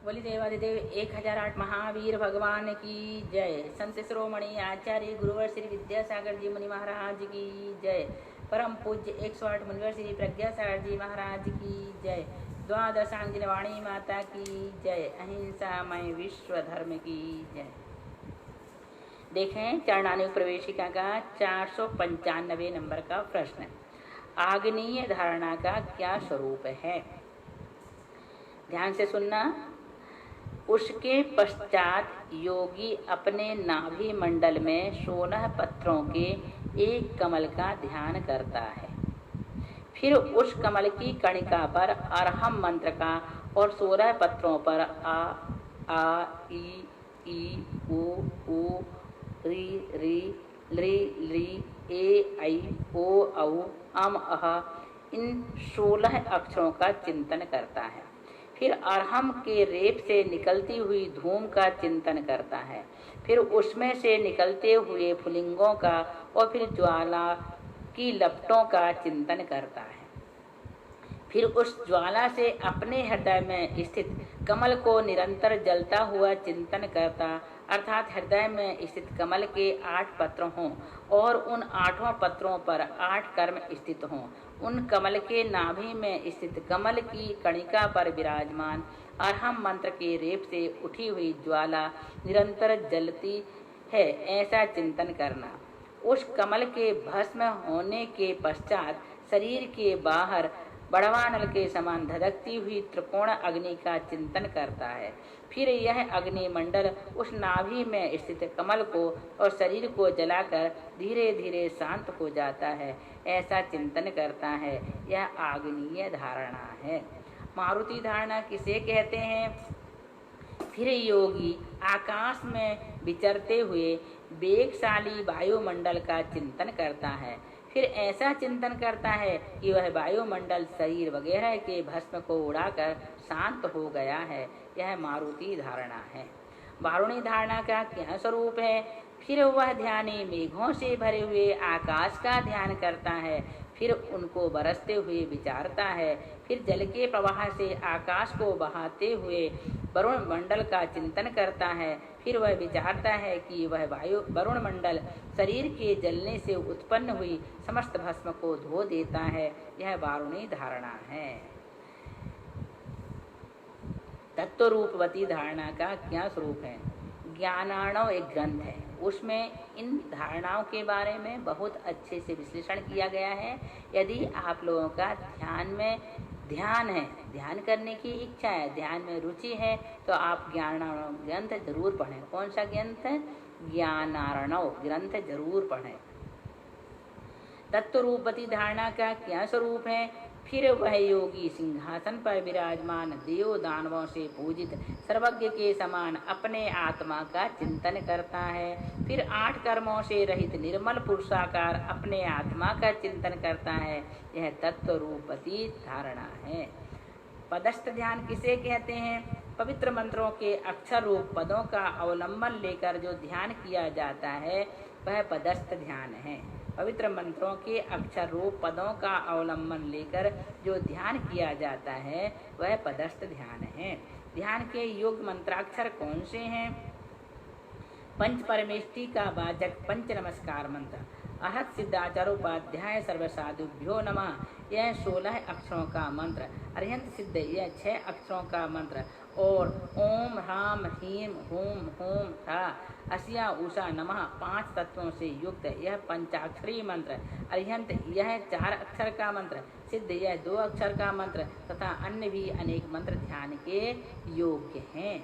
बोली देवादिदेव 1008 महावीर भगवान की जय। संत शिरोमणि आचार्य गुरुवर श्री विद्यासागर जी मुनि महाराज की जय। परम पूज्य 108 मुनिवर श्री प्रज्ञासागर जी महाराज की जय। द्वादशांगिनी वाणी माता की जय। अहिंसामय विश्व धर्म की जय। देखें चरणानुग प्रवेशिका का 495 नंबर का प्रश्न। आग्नेय धारणा का क्या स्वरूप है? ध्यान से सुनना। उसके पश्चात योगी अपने नाभि मंडल में 16 पत्रों के एक कमल का ध्यान करता है। फिर उस कमल की कणिका पर अरहम मंत्र का और 16 पत्रों पर आ ई उ री री लृ लृ ए ऐ ओ औ अम अह इन 16 अक्षरों का चिंतन करता है। फिर अरहम के रेप से निकलती हुई धूम का चिंतन करता है। फिर उसमें से निकलते हुए फुलिंगों का और फिर ज्वाला की लपटों का चिंतन करता है। फिर उस ज्वाला से अपने हृदय में स्थित कमल को निरंतर जलता हुआ चिंतन करता, अर्थात हृदय में स्थित कमल के 8 पत्र हों और उन 8 पत्रों पर 8 कर्म स्थित हों। उन कमल के नाभि में स्थित कमल की कणिका पर विराजमान अरहम मंत्र के रेप से उठी हुई ज्वाला निरंतर जलती है, ऐसा चिंतन करना। उस कमल के भस्म होने के पश्चात शरीर के बाहर बड़वानल के समान धधकती हुई त्रिकोण अग्नि का चिंतन करता है। फिर यह अग्नि मंडल उस नाभि में स्थित कमल को और शरीर को जलाकर धीरे धीरे शांत हो जाता है, ऐसा चिंतन करता है। यह आग्नेय धारणा है। मारुति धारणा किसे कहते हैं? फिर योगी आकाश में विचरते हुए वेगशाली वायुमंडल का चिंतन करता है। फिर ऐसा चिंतन करता है कि वह वायुमंडल शरीर वगैरह के भस्म को उड़ाकर शांत हो गया है। यह मारुति धारणा है। वारुणी धारणा का क्या स्वरूप है? फिर वह ध्यानी मेघों से भरे हुए आकाश का ध्यान करता है। फिर उनको बरसते हुए विचारता है। फिर जल के प्रवाह से आकाश को बहाते हुए वरुण मंडल का चिंतन करता है। फिर वह विचारता है कि वह वरुण मंडल शरीर के जलने से उत्पन्न हुई समस्त भस्म को धो देता है। यह वारुणी धारणा है। तत्व रूपवती धारणा का क्या स्वरूप है? ज्ञानार्णव एक ग्रंथ है, उसमें इन धारणाओं के बारे में बहुत अच्छे से विश्लेषण किया गया है। यदि आप लोगों का ध्यान है, ध्यान करने की इच्छा है, ध्यान में रुचि है, तो आप ज्ञानार्णव ग्रंथ जरूर पढ़ें। कौन सा ग्रंथ? ज्ञानार्णव ग्रंथ जरूर पढ़ें। तत्व रूपवती धारणा का क्या स्वरूप है? फिर वह योगी सिंहासन पर विराजमान देव दानवों से पूजित सर्वज्ञ के समान अपने आत्मा का चिंतन करता है। फिर 8 कर्मों से रहित निर्मल पुरुषाकार अपने आत्मा का चिंतन करता है। यह तत्व रूपवती धारणा है। पदस्थ ध्यान किसे कहते हैं? पवित्र मंत्रों के अक्षर रूप पदों का अवलंबन लेकर जो ध्यान किया जाता है वह पदस्थ ध्यान है। पवित्र मंत्रों के अक्षर रूप पदों का अवलंबन लेकर जो ध्यान किया जाता है वह पदस्थ ध्यान है। ध्यान के योग मंत्राक्षर कौन से हैं? पंच परमेष्टि का वाचक पंच नमस्कार मंत्र, अहत सिद्धाचारोपाध्याय सर्वसाधुभ्यो नमः, यह 16 अक्षरों का मंत्र। अरिहंत सिद्ध, यह 6 अक्षरों का मंत्र। और ओम ह्राम ह्रीम हूम हूम ह्रा अस्या उषा नमः 5 तत्वों से युक्त यह पंचाक्षरी मंत्र। अरिहंत, यह 4 अक्षर का मंत्र। सिद्ध, यह 2 अक्षर का मंत्र तथा अन्य भी अनेक मंत्र ध्यान के योग्य हैं।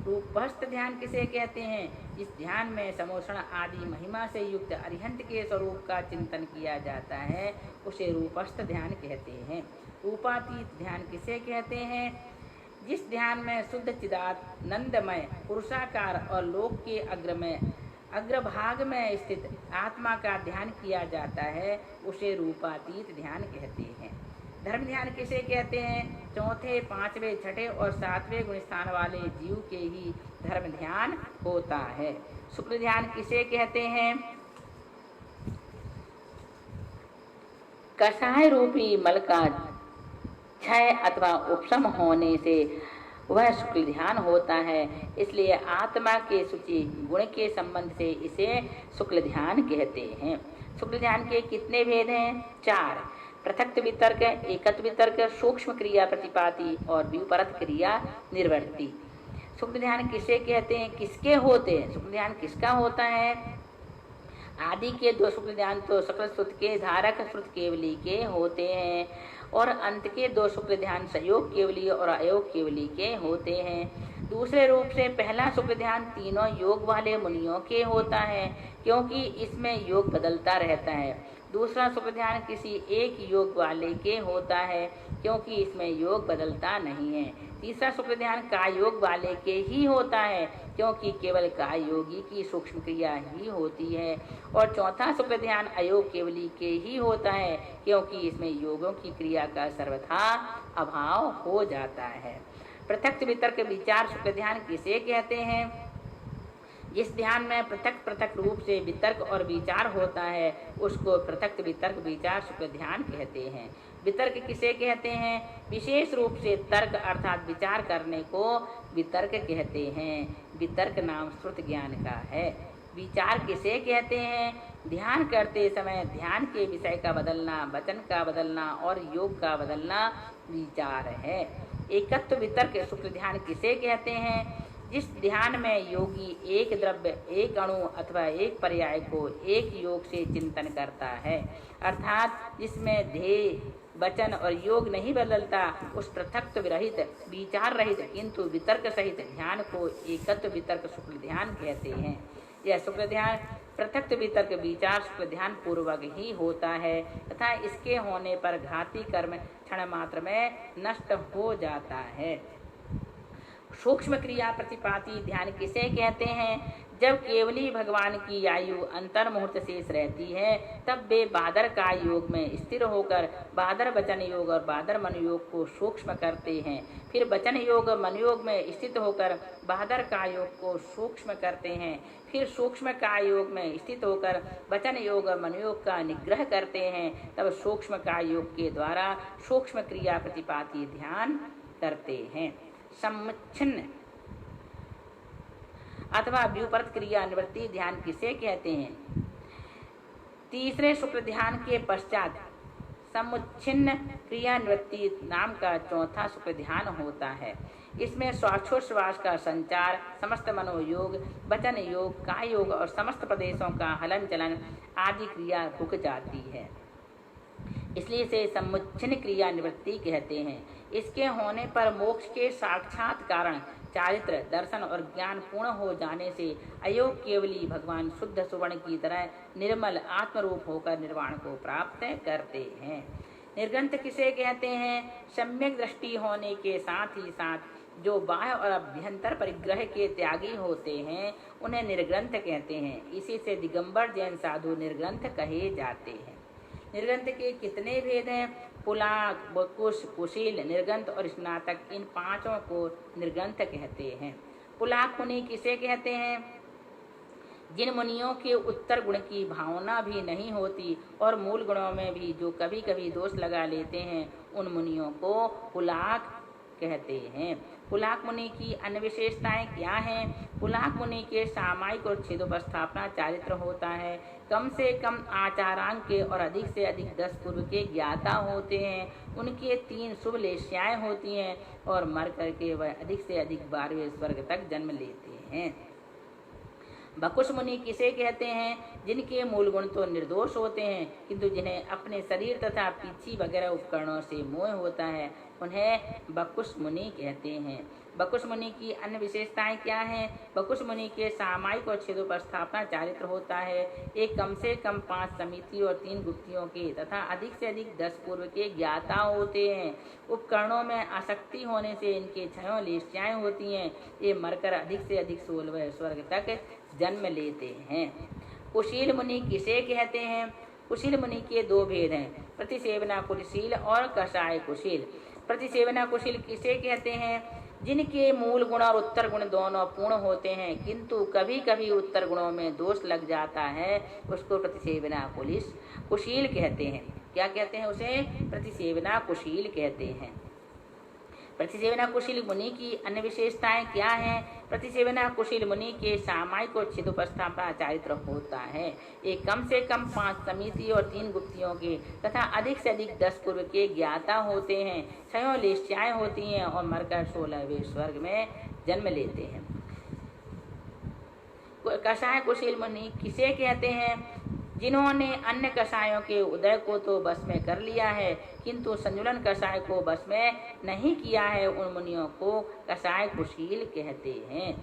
रूपस्थ ध्यान किसे कहते हैं? इस ध्यान में समोषण आदि महिमा से युक्त अरिहंत के स्वरूप का चिंतन किया जाता है, उसे रूपस्थ ध्यान कहते हैं। रूपातीत ध्यान किसे कहते हैं? जिस ध्यान में शुद्ध चिदानंदमय पुरुषाकार और लोक के अग्रभाग में स्थित आत्मा का ध्यान किया जाता है, उसे रूपातीत ध्यान कहते हैं। धर्म ध्यान किसे कहते हैं? चौथे, 5वें, 6ठे और 7वें गुण स्थान वाले जीव के ही धर्म ध्यान होता है। शुक्ल ध्यान किसे कहते हैं? कषाय रूपी मल का क्षय अथवा उपशम होने से वह शुक्ल ध्यान होता है। इसलिए आत्मा के शुचि गुण के संबंध से इसे शुक्ल ध्यान कहते हैं। शुक्ल ध्यान के कितने भेद हैं? 4। पृथक वितर्क, एकत्व वितर्क, सूक्ष्म क्रिया प्रतिपाती और व्युपरत क्रिया निर्वर्ती। शुक्ल ध्यान किसे कहते हैं, किसके होते हैं? शुक्ल ध्यान किसका होता है? आदि के 2 शुक्ल ध्यान तो सकल श्रुत के धारक श्रुत केवली के होते हैं और अंत के 2 शुक्ल ध्यान संयोग केवली और अयोग केवली के होते हैं। दूसरे रूप से पहला शुक्ल ध्यान तीनों योग वाले मुनियों के होता है, क्योंकि इसमें योग बदलता रहता है। दूसरा शुक्ल ध्यान किसी एक योग वाले के होता है, क्योंकि इसमें योग बदलता नहीं है। तीसरा शुक्ल ध्यान काय योग वाले के ही होता है, क्योंकि केवल काय योगी की सूक्ष्म क्रिया ही होती है। और चौथा शुक्ल ध्यान अयोग केवली के ही होता है, क्योंकि इसमें योगों की क्रिया का सर्वथा अभाव हो जाता है। पृथक वितर्क विचार शुक्ल ध्यान किसे कहते हैं? जिस ध्यान में पृथक पृथक रूप से वितर्क और विचार होता है उसको पृथक वितर्क विचार शुक्ल ध्यान कहते हैं। वितर्क किसे कहते हैं? विशेष रूप से तर्क अर्थात विचार करने को वितर्क कहते हैं। वितर्क नाम श्रुत ज्ञान का है। विचार किसे कहते हैं? ध्यान करते समय ध्यान के विषय का बदलना, वचन का बदलना और योग का बदलना विचार है। एकत्व वितर्क शुक्ल ध्यान किसे कहते हैं? जिस ध्यान में योगी एक द्रव्य, एक अणु अथवा एक पर्याय को एक योग से चिंतन करता है, अर्थात जिसमें ध्येय, वचन और योग नहीं बदलता, उस पृथक्त्व रहित, विचार रहित किंतु वितर्क सहित ध्यान को एकत्व वितर्क शुक्ल ध्यान कहते हैं। यह शुक्ल ध्यान पृथक वितर्क विचार शुक्ल ध्यान पूर्वक ही होता है तथा इसके होने पर घाती कर्म क्षण मात्र में नष्ट हो जाता है। सूक्ष्म क्रिया प्रतिपाती ध्यान किसे कहते हैं? जब केवली भगवान की आयु अंतर मुहूर्त शेष रहती है तब वे बादर का योग में स्थिर होकर बादर वचन योग और बादर मन योग को सूक्ष्म करते हैं। फिर वचन योग मन योग में स्थित होकर बादर का योग को सूक्ष्म करते हैं। फिर सूक्ष्म का योग में स्थित होकर वचन योग और मन योग का निग्रह करते हैं। तब सूक्ष्म का योग के द्वारा सूक्ष्म क्रिया प्रतिपाती ध्यान करते हैं। सम्मुच्छिन्न अथवा व्युपरत क्रिया निवृत्ति ध्यान किसे कहते हैं? तीसरे शुक्ल ध्यान के पश्चात समुच्छिन्न क्रिया निवृत्ति नाम का चौथा शुक्ल ध्यान होता है। इसमें श्वासोच्छ्वास का संचार, समस्त मनोयोग, वचन योग, काय योग और समस्त प्रदेशों का हलन चलन आदि क्रिया रुक जाती है, इसलिए इसे समुच्छिन्न क्रिया निवृत्ति कहते हैं। इसके होने पर मोक्ष के साक्षात कारण चारित्र, दर्शन और ज्ञान पूर्ण हो जाने से अयोग केवली भगवान शुद्ध सुवर्ण की तरह निर्मल आत्मरूप होकर निर्वाण को प्राप्त करते हैं। निर्ग्रंथ किसे कहते हैं? सम्यक दृष्टि होने के साथ ही साथ जो बाह्य और अभ्यंतर परिग्रह के त्यागी होते हैं उन्हें निर्ग्रंथ कहते हैं। इसी से दिगंबर जैन साधु निर्ग्रंथ कहे जाते हैं। निर्ग्रंथ के कितने भेद हैं? पुलाक, बकुश, कुशील, निर्ग्रंथ और स्नातक, इन पांचों को निर्ग्रंथ कहते हैं। पुलाक मुनि किसे कहते हैं? जिन मुनियों के उत्तर गुण की भावना भी नहीं होती और मूल गुणों में भी जो कभी कभी दोष लगा लेते हैं उन मुनियों को पुलाक कहते हैं। पुलाक मुनि की अन्य विशेषताएं क्या हैं? पुलाक मुनि के सामायिक और छेदोपस्थापना चारित्र होता है। कम से कम आचारांक के और अधिक से अधिक 10 पूर्व के ज्ञाता होते हैं। उनके 3 शुभ लेश्याएं होती हैं और मर करके वह अधिक से अधिक 12वें स्वर्ग तक जन्म लेते हैं। बकुश मुनि किसे कहते हैं? जिनके मूल गुण तो निर्दोष होते हैं किंतु जिन्हें अपने शरीर तथा पीछी वगैरह उपकरणों से मोह होता है उन्हें बकुश मुनि कहते हैं। बकुश मुनि की अन्य विशेषताएं क्या हैं? बकुश मुनि के सामायिक और छेदोपस्थापना चारित्र होता है। एक कम से कम 5 समिति और 3 गुप्तियों के तथा अधिक से अधिक 10 पूर्व के ज्ञाता होते हैं। उपकरणों में आसक्ति होने से इनके 6 लेश्याएं होती हैं। ये मरकर अधिक से अधिक 16वें स्वर्ग तक जन्म लेते हैं। कुशील मुनि किसे कहते हैं? कुशील मुनि के 2 भेद हैं, प्रतिसेवना कुशील और कषाय कुशील। प्रतिसेवना कुशील किसे कहते हैं? जिनके मूल गुण और उत्तर गुण दोनों पूर्ण होते हैं किंतु कभी कभी उत्तर गुणों में दोष लग जाता है, उसको प्रतिसेवना कुशील कहते हैं। क्या कहते हैं उसे? प्रतिसेवना कुशील कहते हैं। प्रतिसेवना कुशील मुनि की अन्य विशेषताएं क्या हैं? प्रतिसेवना कुशील मुनि के सामायिक और छिदोपस्थापना चारित्र होता है। एक कम से कम 5 समिति और 3 गुप्तियों के तथा अधिक से अधिक 10 पूर्व के ज्ञाता होते हैं। 6 लेश्याएं होती हैं और मरकर 16वें स्वर्ग में जन्म लेते हैं। कषाय कुशील मुनि किसे कहते हैं? जिन्होंने अन्य कषायों के उदय को तो बस में कर लिया है, किंतु संजुलन कषाय को बस में नहीं किया है, उन मुनियों को कषाय कुशील कहते हैं।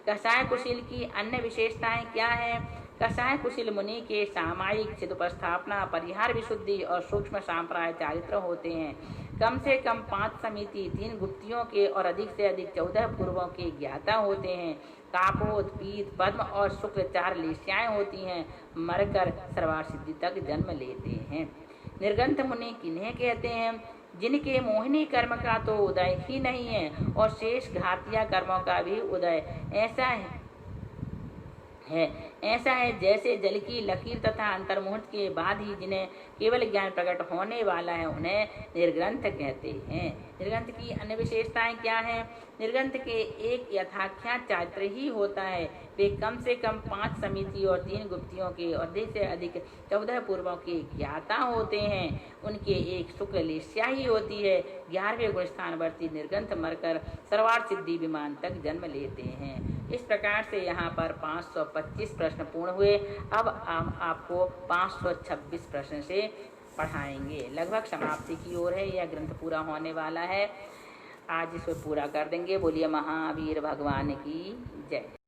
कषाय कुशील की अन्य विशेषताएं क्या हैं? कषाय कुशील मुनि के सामायिक चिदोपस्थापना, परिहार, विशुद्धि और सूक्ष्म सांप्राय चारित्र होते हैं। कम से कम 5 समिति, 3 गुप्तियों के और अधिक से अधिक 14 पूर्वों के ज्ञाता होते हैं। कापोत, पीत, पद्म और शुक्ल 4 लेश्याएं होती हैं। मरकर सर्वार्थ सिद्धि तक जन्म लेते हैं। निर्गंथ मुनि किन्हें कहते हैं? जिनके मोहिनी कर्म का तो उदय ही नहीं है और शेष घातिया कर्मों का भी उदय ऐसा है जैसे जल की लकीर तथा अंतर्मुहूर्त के बाद ही जिन्हें केवल ज्ञान प्रकट होने वाला है, उन्हें निर्ग्रंथ कहते हैं। निर्ग्रंथ की अन्य विशेषताएं क्या हैं? निर्ग्रंथ के एक यथाख्यात चारित्र ही होता है। वे कम से कम 5 समिति और 3 गुप्तियों के और अधिक से अधिक 14 पूर्वों के ज्ञाता होते हैं। उनके एक शुक्ल लेश्या ही होती है। 11वें गुण स्थानवर्ती निर्ग्रंथ मरकर सर्वार्थ सिद्धि विमान तक जन्म लेते हैं। इस प्रकार से यहाँ पर 525 प्रश्न पूर्ण हुए। अब हम आपको 526 प्रश्न से पढ़ाएंगे। लगभग समाप्ति की ओर है, यह ग्रंथ पूरा होने वाला है। आज इसको पूरा कर देंगे। बोलिए महावीर भगवान की जय।